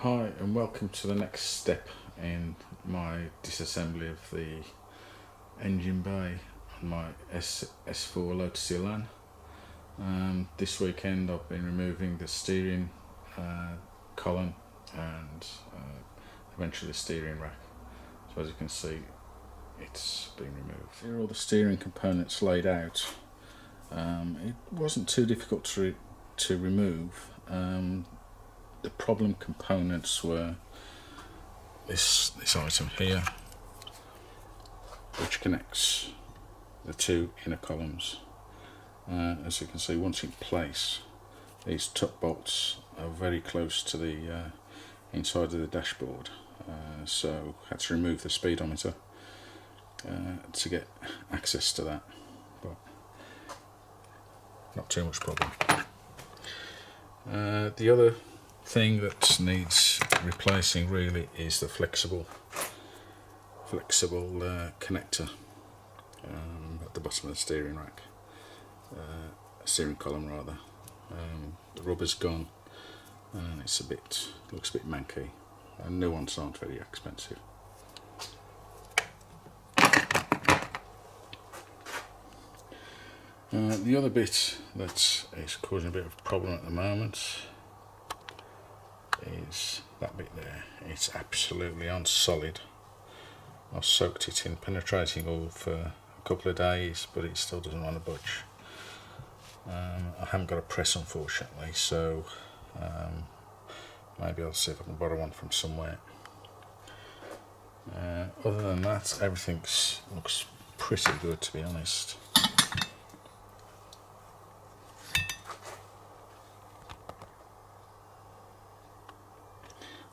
Hi and welcome to the next step in my disassembly of the engine bay on my S4 Lotus Elan. This weekend I've been removing the steering column and eventually the steering rack. So as you can see, it's been removed. Here are all the steering components laid out. It wasn't too difficult to remove. The problem components were this item here, which connects the two inner columns. As you can see, once in place, these tuck bolts are very close to the inside of the dashboard, so I had to remove the speedometer to get access to that, but not too much problem. The other thing that needs replacing really is the flexible connector at the bottom of the steering rack, steering column rather. The rubber's gone and looks a bit manky, and new ones aren't very expensive. The other bit that is causing a bit of a problem at the moment is that bit there. It's absolutely on solid. I've soaked it in penetrating oil for a couple of days, but it still doesn't want to budge. I haven't got a press, unfortunately, so maybe I'll see if I can borrow one from somewhere. Other than that, everything looks pretty good, to be honest.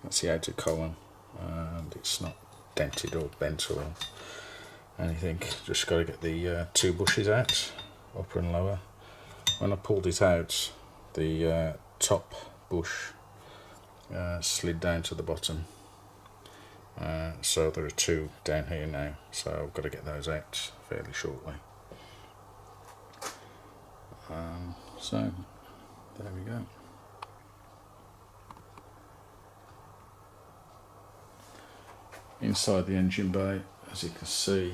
That's the outer column, and it's not dented or bent or anything. Just got to get the two bushes out, upper and lower. When I pulled it out, the top bush slid down to the bottom, so there are two down here now, so I've got to get those out fairly shortly. So there we go. Inside the engine bay, as you can see,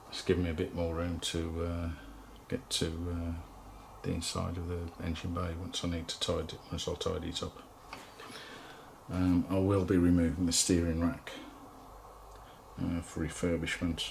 it's given me a bit more room to get to the inside of the engine bay once I'll tidy it up. I will be removing the steering rack for refurbishment.